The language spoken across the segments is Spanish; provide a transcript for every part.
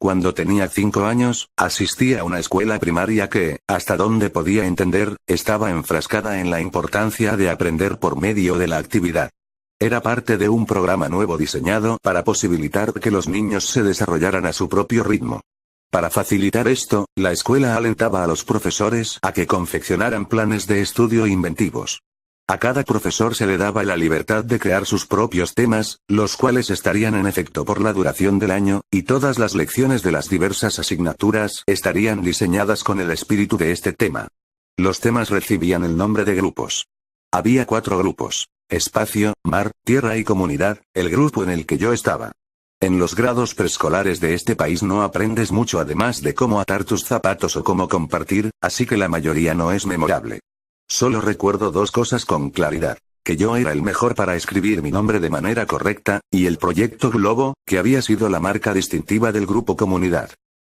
Cuando tenía 5 años, asistí a una escuela primaria que, hasta donde podía entender, estaba enfrascada en la importancia de aprender por medio de la actividad. Era parte de un programa nuevo diseñado para posibilitar que los niños se desarrollaran a su propio ritmo. Para facilitar esto, la escuela alentaba a los profesores a que confeccionaran planes de estudio inventivos. A cada profesor se le daba la libertad de crear sus propios temas, los cuales estarían en efecto por la duración del año, y todas las lecciones de las diversas asignaturas estarían diseñadas con el espíritu de este tema. Los temas recibían el nombre de grupos. Había 4 grupos: espacio, mar, tierra y comunidad, el grupo en el que yo estaba. En los grados preescolares de este país no aprendes mucho además de cómo atar tus zapatos o cómo compartir, así que la mayoría no es memorable. Solo recuerdo 2 cosas con claridad: que yo era el mejor para escribir mi nombre de manera correcta, y el proyecto Globo, que había sido la marca distintiva del grupo comunidad.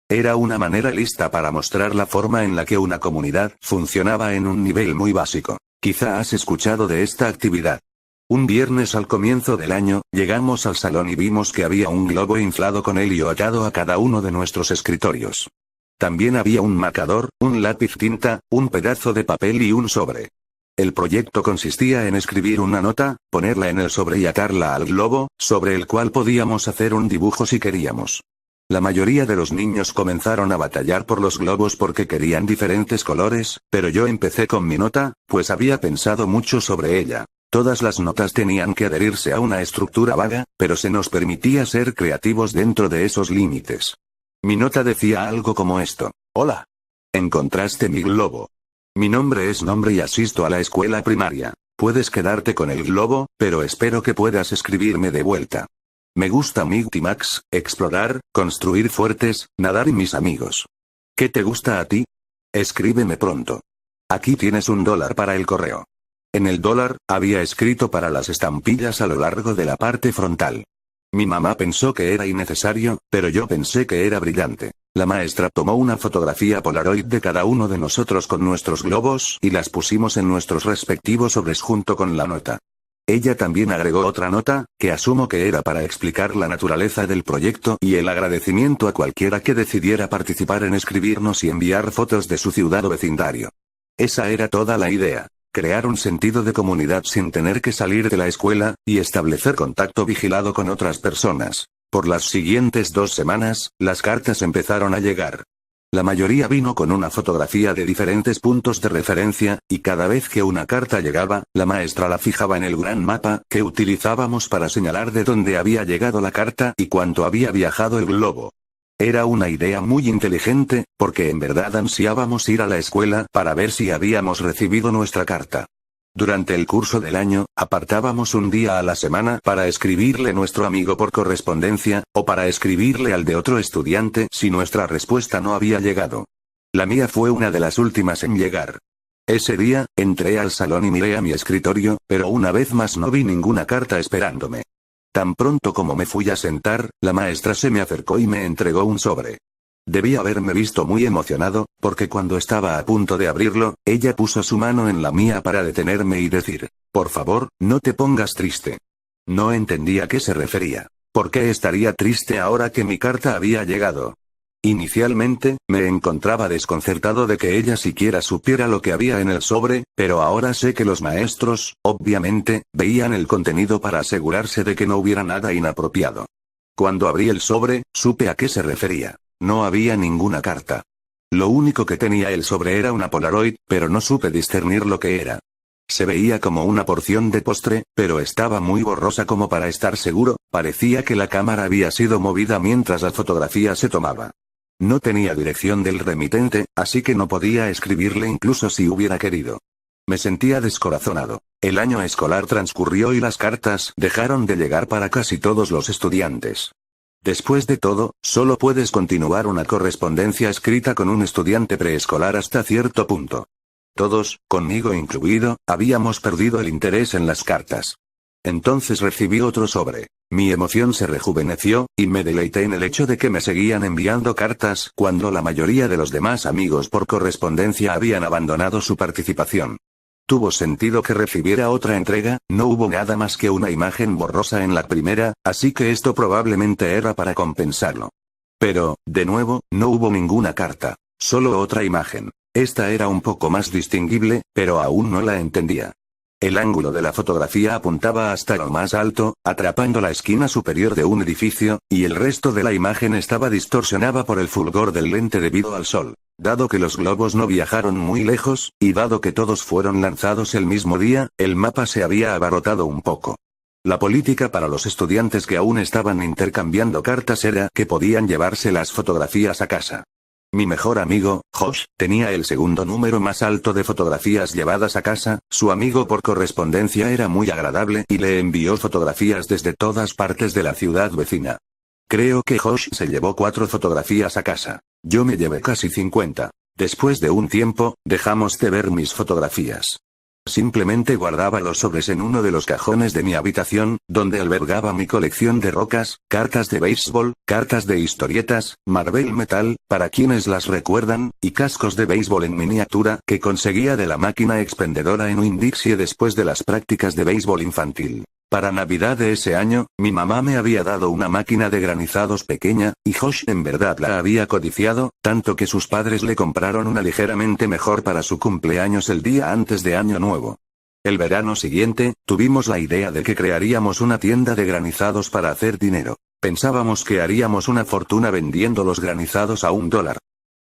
Era una manera lista para mostrar la forma en la que una comunidad funcionaba en un nivel muy básico. Quizá has escuchado de esta actividad. Un viernes al comienzo del año, llegamos al salón y vimos que había un globo inflado con helio atado a cada uno de nuestros escritorios. También había un marcador, un lápiz tinta, un pedazo de papel y un sobre. El proyecto consistía en escribir una nota, ponerla en el sobre y atarla al globo, sobre el cual podíamos hacer un dibujo si queríamos. La mayoría de los niños comenzaron a batallar por los globos porque querían diferentes colores, pero yo empecé con mi nota, pues había pensado mucho sobre ella. Todas las notas tenían que adherirse a una estructura vaga, pero se nos permitía ser creativos dentro de esos límites. Mi nota decía algo como esto: hola. Encontraste mi globo. Mi nombre es nombre y asisto a la escuela primaria. Puedes quedarte con el globo, pero espero que puedas escribirme de vuelta. Me gusta Mighty Max, explorar, construir fuertes, nadar y mis amigos. ¿Qué te gusta a ti? Escríbeme pronto. Aquí tienes $1 para el correo. En el dólar, había escrito para las estampillas a lo largo de la parte frontal. Mi mamá pensó que era innecesario, pero yo pensé que era brillante. La maestra tomó una fotografía Polaroid de cada uno de nosotros con nuestros globos y las pusimos en nuestros respectivos sobres junto con la nota. Ella también agregó otra nota, que asumo que era para explicar la naturaleza del proyecto y el agradecimiento a cualquiera que decidiera participar en escribirnos y enviar fotos de su ciudad o vecindario. Esa era toda la idea. Crear un sentido de comunidad sin tener que salir de la escuela, y establecer contacto vigilado con otras personas. Por las siguientes 2 semanas, las cartas empezaron a llegar. La mayoría vino con una fotografía de diferentes puntos de referencia, y cada vez que una carta llegaba, la maestra la fijaba en el gran mapa que utilizábamos para señalar de dónde había llegado la carta y cuánto había viajado el globo. Era una idea muy inteligente, porque en verdad ansiábamos ir a la escuela para ver si habíamos recibido nuestra carta. Durante el curso del año, apartábamos un día a la semana para escribirle a nuestro amigo por correspondencia, o para escribirle al de otro estudiante si nuestra respuesta no había llegado. La mía fue una de las últimas en llegar. Ese día, entré al salón y miré a mi escritorio, pero una vez más no vi ninguna carta esperándome. Tan pronto como me fui a sentar, la maestra se me acercó y me entregó un sobre. Debí haberme visto muy emocionado, porque cuando estaba a punto de abrirlo, ella puso su mano en la mía para detenerme y decir: por favor, no te pongas triste. No entendía a qué se refería. ¿Por qué estaría triste ahora que mi carta había llegado? Inicialmente, me encontraba desconcertado de que ella siquiera supiera lo que había en el sobre, pero ahora sé que los maestros, obviamente, veían el contenido para asegurarse de que no hubiera nada inapropiado. Cuando abrí el sobre, supe a qué se refería. No había ninguna carta. Lo único que tenía el sobre era una Polaroid, pero no supe discernir lo que era. Se veía como una porción de postre, pero estaba muy borrosa como para estar seguro, parecía que la cámara había sido movida mientras la fotografía se tomaba. No tenía dirección del remitente, así que no podía escribirle incluso si hubiera querido. Me sentía descorazonado. El año escolar transcurrió y las cartas dejaron de llegar para casi todos los estudiantes. Después de todo, solo puedes continuar una correspondencia escrita con un estudiante preescolar hasta cierto punto. Todos, conmigo incluido, habíamos perdido el interés en las cartas. Entonces recibí otro sobre. Mi emoción se rejuveneció, y me deleité en el hecho de que me seguían enviando cartas cuando la mayoría de los demás amigos por correspondencia habían abandonado su participación. Tuvo sentido que recibiera otra entrega, no hubo nada más que una imagen borrosa en la primera, así que esto probablemente era para compensarlo. Pero, de nuevo, no hubo ninguna carta. Solo otra imagen. Esta era un poco más distinguible, pero aún no la entendía. El ángulo de la fotografía apuntaba hasta lo más alto, atrapando la esquina superior de un edificio, y el resto de la imagen estaba distorsionada por el fulgor del lente debido al sol. Dado que los globos no viajaron muy lejos, y dado que todos fueron lanzados el mismo día, el mapa se había abarrotado un poco. La política para los estudiantes que aún estaban intercambiando cartas era que podían llevarse las fotografías a casa. Mi mejor amigo, Josh, tenía el segundo número más alto de fotografías llevadas a casa. Su amigo por correspondencia era muy agradable y le envió fotografías desde todas partes de la ciudad vecina. Creo que Josh se llevó 4 fotografías a casa. Yo me llevé casi 50. Después de un tiempo, dejamos de ver mis fotografías. Simplemente guardaba los sobres en uno de los cajones de mi habitación, donde albergaba mi colección de rocas, cartas de béisbol, cartas de historietas, Marvel Metal, para quienes las recuerdan, y cascos de béisbol en miniatura que conseguía de la máquina expendedora en Winn-Dixie después de las prácticas de béisbol infantil. Para Navidad de ese año, mi mamá me había dado una máquina de granizados pequeña, y Josh en verdad la había codiciado, tanto que sus padres le compraron una ligeramente mejor para su cumpleaños el día antes de Año Nuevo. El verano siguiente, tuvimos la idea de que crearíamos una tienda de granizados para hacer dinero. Pensábamos que haríamos una fortuna vendiendo los granizados a $1.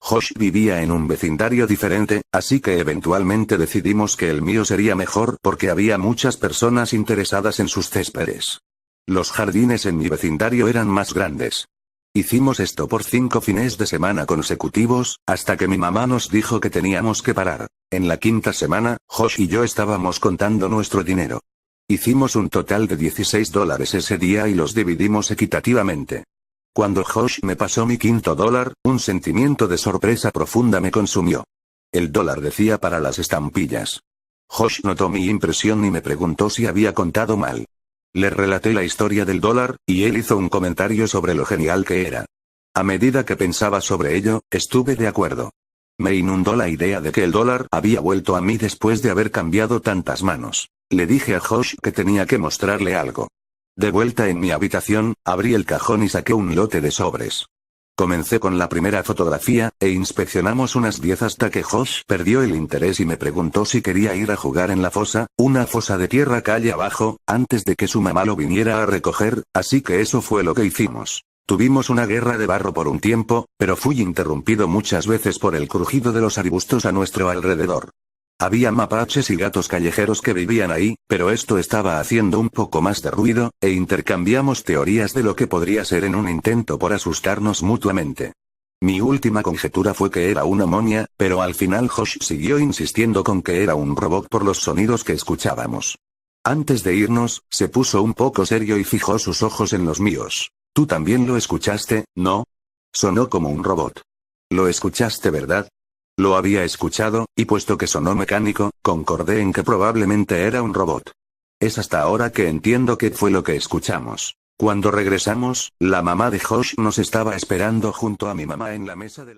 Josh vivía en un vecindario diferente, así que eventualmente decidimos que el mío sería mejor porque había muchas personas interesadas en sus céspedes. Los jardines en mi vecindario eran más grandes. Hicimos esto por 5 fines de semana consecutivos, hasta que mi mamá nos dijo que teníamos que parar. En la 5ª semana, Josh y yo estábamos contando nuestro dinero. Hicimos un total de $16 ese día y los dividimos equitativamente. Cuando Josh me pasó mi $5, un sentimiento de sorpresa profunda me consumió. El dólar decía para las estampillas. Josh notó mi impresión y me preguntó si había contado mal. Le relaté la historia del dólar, y él hizo un comentario sobre lo genial que era. A medida que pensaba sobre ello, estuve de acuerdo. Me inundó la idea de que el dólar había vuelto a mí después de haber cambiado tantas manos. Le dije a Josh que tenía que mostrarle algo. De vuelta en mi habitación, abrí el cajón y saqué un lote de sobres. Comencé con la primera fotografía, e inspeccionamos unas 10 hasta que Josh perdió el interés y me preguntó si quería ir a jugar en la fosa, una fosa de tierra calle abajo, antes de que su mamá lo viniera a recoger, así que eso fue lo que hicimos. Tuvimos una guerra de barro por un tiempo, pero fui interrumpido muchas veces por el crujido de los arbustos a nuestro alrededor. Había mapaches y gatos callejeros que vivían ahí, pero esto estaba haciendo un poco más de ruido, e intercambiamos teorías de lo que podría ser en un intento por asustarnos mutuamente. Mi última conjetura fue que era una momia, pero al final Josh siguió insistiendo con que era un robot por los sonidos que escuchábamos. Antes de irnos, se puso un poco serio y fijó sus ojos en los míos. ¿Tú también lo escuchaste, no? Sonó como un robot. ¿Lo escuchaste, verdad? Lo había escuchado, y puesto que sonó mecánico, concordé en que probablemente era un robot. Es hasta ahora que entiendo qué fue lo que escuchamos. Cuando regresamos, la mamá de Josh nos estaba esperando junto a mi mamá en la mesa de la...